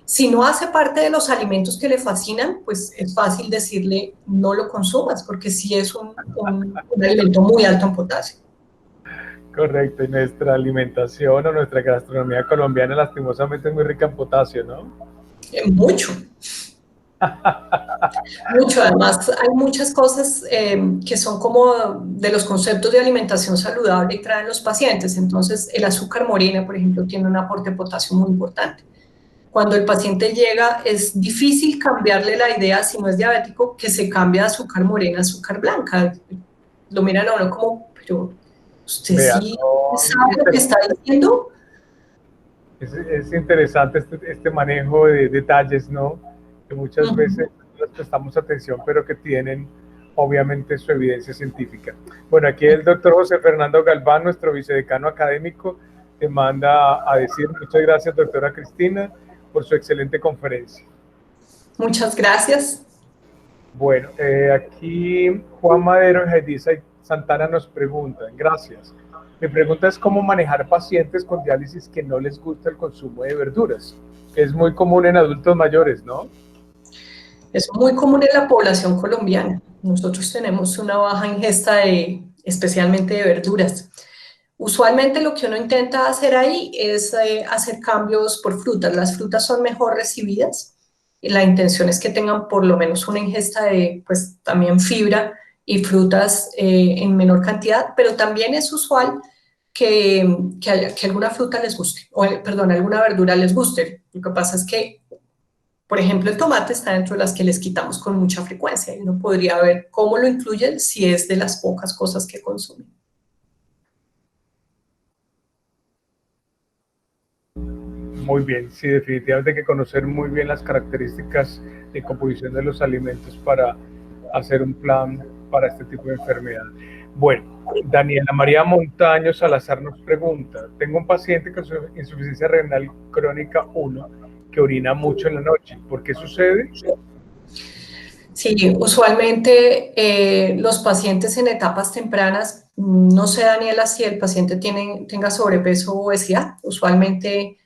[SPEAKER 2] Si no hace parte de los alimentos que le fascinan, pues es fácil decirle no lo consumas, porque sí es un alimento muy alto en potasio.
[SPEAKER 1] Correcto, y nuestra alimentación o nuestra gastronomía colombiana lastimosamente es muy rica en potasio, ¿no?
[SPEAKER 2] Mucho. Mucho, además hay muchas cosas que son como de los conceptos de alimentación saludable que traen los pacientes. Entonces el azúcar morena, por ejemplo, tiene un aporte de potasio muy importante. cuando el paciente llega, es difícil cambiarle la idea, si no es diabético, que se cambie de azúcar morena a azúcar blanca. Lo miran a uno como, pero ¿usted
[SPEAKER 1] Vea,
[SPEAKER 2] sí
[SPEAKER 1] no,
[SPEAKER 2] sabe lo que está diciendo?
[SPEAKER 1] es interesante este manejo de detalles, ¿no? Que muchas veces no les prestamos atención, pero que tienen obviamente su evidencia científica. Bueno, aquí el doctor José Fernando Galván, nuestro vicedecano académico, te manda a decir muchas gracias, doctora Cristina, por su excelente conferencia.
[SPEAKER 2] Muchas gracias.
[SPEAKER 1] Bueno, aquí Juan Madero y Heidi Santana nos preguntan, gracias. Mi pregunta es cómo manejar pacientes con diálisis que no les gusta el consumo de verduras. Es muy común en adultos mayores, ¿no?
[SPEAKER 2] Es muy común en la población colombiana. Nosotros tenemos una baja ingesta especialmente de verduras. Usualmente lo que uno intenta hacer ahí es hacer cambios por frutas. Las frutas son mejor recibidas. Y la intención es que tengan por lo menos una ingesta de, pues, también fibra y frutas en menor cantidad, pero también es usual que alguna fruta les guste, o perdón, alguna verdura les guste. Lo que pasa es que, por ejemplo, el tomate está dentro de las que les quitamos con mucha frecuencia y uno podría ver cómo lo incluyen si es de las pocas cosas que consumen.
[SPEAKER 1] Muy bien, sí, definitivamente hay que conocer muy bien las características de composición de los alimentos para hacer un plan para este tipo de enfermedad. Bueno, Daniela María Montaño Salazar nos pregunta, tengo un paciente con insuficiencia renal crónica 1 que orina mucho en la noche, ¿por qué sucede?
[SPEAKER 2] Sí, usualmente los pacientes en etapas tempranas, no sé, Daniela, si el paciente tenga sobrepeso o obesidad. Usualmente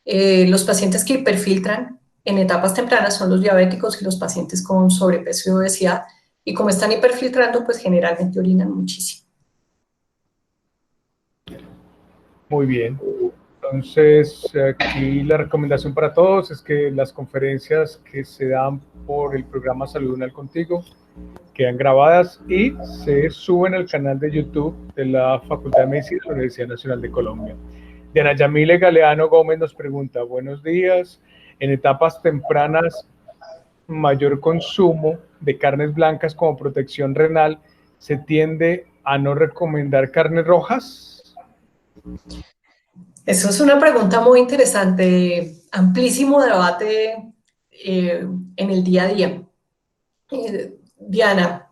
[SPEAKER 2] los pacientes que hiperfiltran en etapas tempranas son los diabéticos y los pacientes con sobrepeso y obesidad. Y como están hiperfiltrando, pues generalmente orinan muchísimo.
[SPEAKER 1] Muy bien. Entonces, aquí la recomendación para todos es que las conferencias que se dan por el programa Salud Renal Contigo quedan grabadas y se suben al canal de YouTube de la Facultad de Medicina de la Universidad Nacional de Colombia. Diana Yamile Galeano Gómez nos pregunta, buenos días, en etapas tempranas, mayor consumo de carnes blancas como protección renal, ¿se tiende a no recomendar carnes rojas?
[SPEAKER 2] Eso es una pregunta muy interesante, amplísimo debate en el día a día. Diana,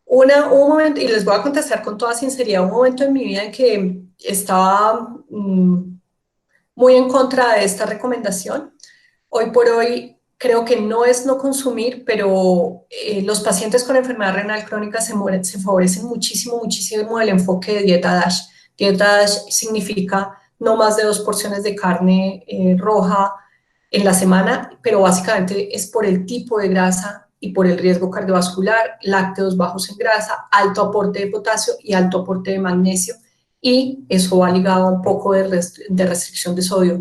[SPEAKER 2] un momento, y les voy a contestar con toda sinceridad, un momento en mi vida en que estaba muy en contra de esta recomendación. Hoy por hoy creo que no es no consumir, pero los pacientes con enfermedad renal crónica se favorecen muchísimo, muchísimo del enfoque de dieta DASH. Dieta DASH significa no más de 2 porciones de carne roja en la semana, pero básicamente es por el tipo de grasa y por el riesgo cardiovascular, lácteos bajos en grasa, alto aporte de potasio y alto aporte de magnesio, y eso va ligado a un poco de restricción de sodio.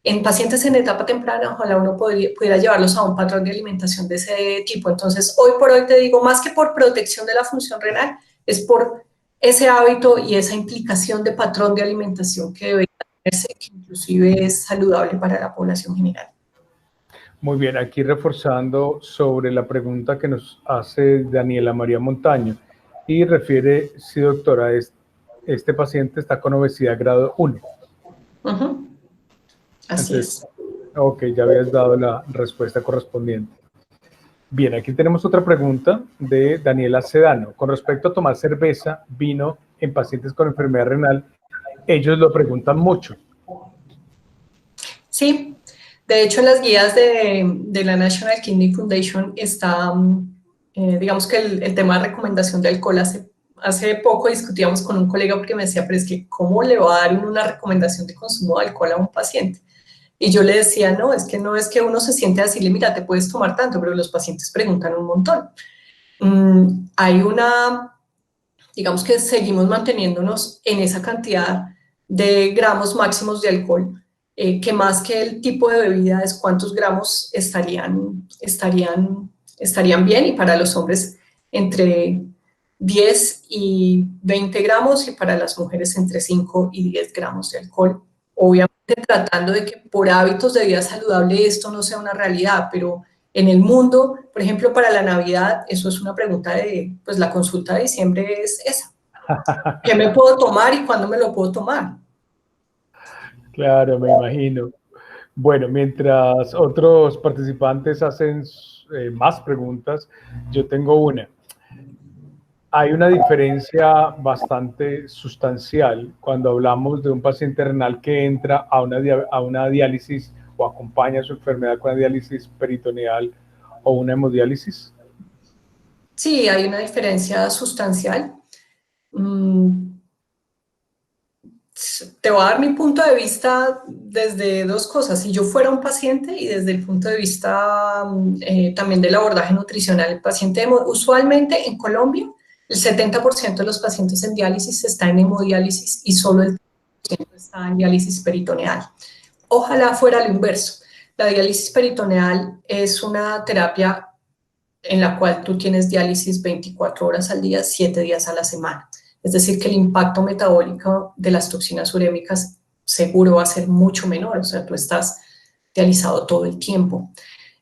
[SPEAKER 2] En pacientes en etapa temprana, ojalá uno pudiera llevarlos a un patrón de alimentación de ese tipo. Entonces, hoy por hoy te digo, más que por protección de la función renal, es por ese hábito y esa implicación de patrón de alimentación que debería tenerse, que inclusive es saludable para la población general.
[SPEAKER 1] Muy bien, aquí reforzando sobre la pregunta que nos hace Daniela María Montaño y refiere, sí doctora, este paciente está con obesidad grado 1.
[SPEAKER 2] Así
[SPEAKER 1] Entonces,
[SPEAKER 2] es.
[SPEAKER 1] ok, ya habías dado la respuesta correspondiente. Bien, aquí tenemos otra pregunta de Daniela Sedano. Con respecto a tomar cerveza, vino en pacientes con enfermedad renal, ellos lo preguntan mucho.
[SPEAKER 2] Sí, de hecho en las guías de la National Kidney Foundation está, digamos que el tema de recomendación de alcohol. Hace poco discutíamos con un colega porque me decía, pero es que ¿cómo le va a dar una recomendación de consumo de alcohol a un paciente? Y yo le decía, no es que uno se siente así, mira, te puedes tomar tanto, pero los pacientes preguntan un montón. Hay digamos que seguimos manteniéndonos en esa cantidad de gramos máximos de alcohol, que más que el tipo de bebida es cuántos gramos estarían bien, y para los hombres entre 10 y 20 gramos y para las mujeres entre 5 y 10 gramos de alcohol obviamente tratando de que por hábitos de vida saludable esto no sea una realidad, pero en el mundo, por ejemplo, para la Navidad, eso es una pregunta de, pues la consulta de diciembre es esa. ¿Qué me puedo tomar y cuándo me lo puedo tomar?
[SPEAKER 1] Claro, me imagino. Bueno, mientras otros participantes hacen más preguntas, yo tengo una. Hay una diferencia bastante sustancial cuando hablamos de un paciente renal que entra a una diálisis o acompaña su enfermedad con una diálisis peritoneal o una hemodiálisis.
[SPEAKER 2] Sí, hay una diferencia sustancial. Te voy a dar mi punto de vista desde dos cosas. Si yo fuera un paciente y desde el punto de vista también del abordaje nutricional, el paciente usualmente en Colombia, el 70% de los pacientes en diálisis está en hemodiálisis y solo el 30% está en diálisis peritoneal. Ojalá fuera lo inverso. La diálisis peritoneal es una terapia en la cual tú tienes diálisis 24 horas al día, 7 días a la semana. Es decir, que el impacto metabólico de las toxinas urémicas seguro va a ser mucho menor, o sea, tú estás dializado todo el tiempo.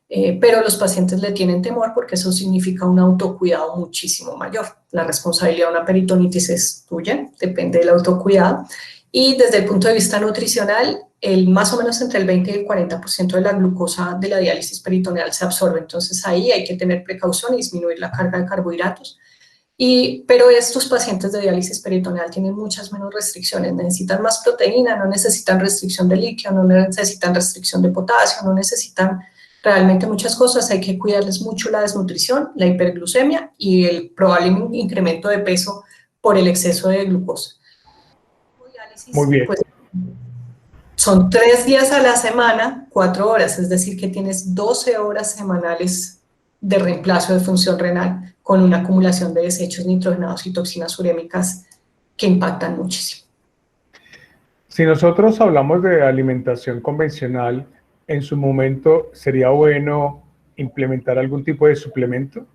[SPEAKER 2] Pero los pacientes le tienen temor porque eso significa un autocuidado muchísimo mayor. La responsabilidad de una peritonitis es tuya, depende del autocuidado. Y desde el punto de vista nutricional, más o menos entre el 20 y el 40% de la glucosa de la diálisis peritoneal se absorbe. Entonces ahí hay que tener precaución y disminuir la carga de carbohidratos. Pero estos pacientes de diálisis peritoneal tienen muchas menos restricciones, necesitan más proteína, no necesitan restricción de líquido, no necesitan restricción de potasio, no necesitan realmente muchas cosas, hay que cuidarles mucho la desnutrición, la hiperglucemia y el probable incremento de peso por el exceso de glucosa.
[SPEAKER 1] Muy bien.
[SPEAKER 2] Pues, son 3 días a la semana, 4 horas, es decir, que tienes 12 horas semanales de reemplazo de función renal con una acumulación de desechos nitrogenados y toxinas urémicas que impactan muchísimo.
[SPEAKER 1] Si nosotros hablamos de alimentación convencional, en su momento sería bueno implementar algún tipo de suplemento.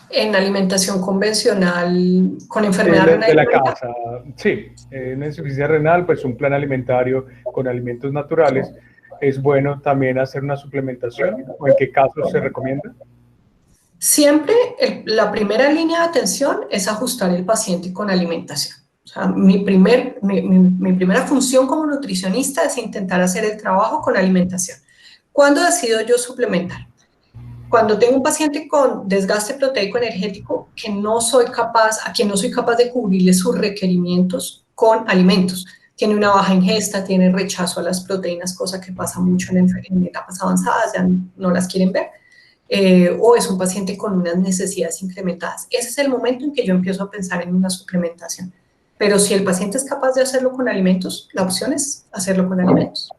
[SPEAKER 2] En alimentación convencional con enfermedad renal.
[SPEAKER 1] De la casa, sí, una insuficiencia renal, pues un plan alimentario con alimentos naturales. ¿Es bueno también hacer una suplementación? ¿O en qué casos se recomienda?
[SPEAKER 2] Siempre la primera línea de atención es ajustar el paciente con alimentación. O sea, mi primera función como nutricionista es intentar hacer el trabajo con alimentación. ¿Cuándo decido yo suplementar? Cuando tengo un paciente con desgaste proteico energético a quien no soy capaz de cubrirle sus requerimientos con alimentos. Tiene una baja ingesta, tiene rechazo a las proteínas, cosa que pasa mucho en etapas avanzadas, ya no las quieren ver. O es un paciente con unas necesidades incrementadas. Ese es el momento en que yo empiezo a pensar en una suplementación. Pero si el paciente es capaz de hacerlo con alimentos, la opción es hacerlo con alimentos.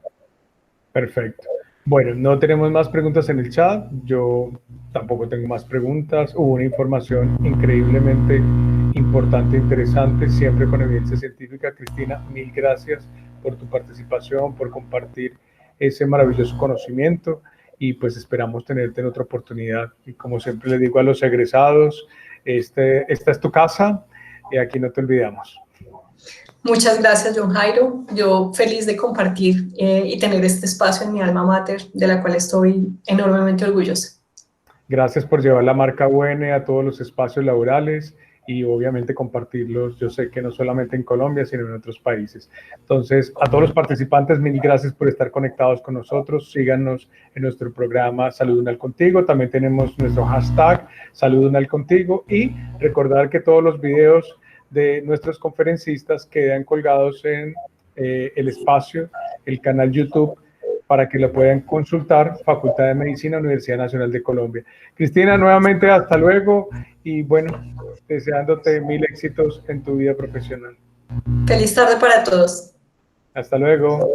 [SPEAKER 1] Perfecto. Bueno, no tenemos más preguntas en el chat. Yo tampoco tengo más preguntas. Hubo una información increíblemente importante e interesante, siempre con evidencia científica. Cristina, mil gracias por tu participación, por compartir ese maravilloso conocimiento. Y pues esperamos tenerte en otra oportunidad. Y como siempre le digo a los egresados, esta es tu casa y aquí no te olvidamos.
[SPEAKER 2] Muchas gracias, John Jairo. Yo feliz de compartir y tener este espacio en mi alma mater, de la cual estoy enormemente orgullosa.
[SPEAKER 1] Gracias por llevar la marca UNE a todos los espacios laborales y obviamente compartirlos, yo sé que no solamente en Colombia, sino en otros países. Entonces, a todos los participantes, mil gracias por estar conectados con nosotros. Síganos en nuestro programa Salud Unal Contigo. También tenemos nuestro hashtag Salud Unal Contigo y recordar que todos los videos de nuestros conferencistas quedan colgados en el espacio, el canal YouTube, para que lo puedan consultar, Facultad de Medicina, Universidad Nacional de Colombia. Cristina, nuevamente hasta luego y bueno, deseándote mil éxitos en tu vida profesional.
[SPEAKER 2] Feliz tarde para todos.
[SPEAKER 1] Hasta luego.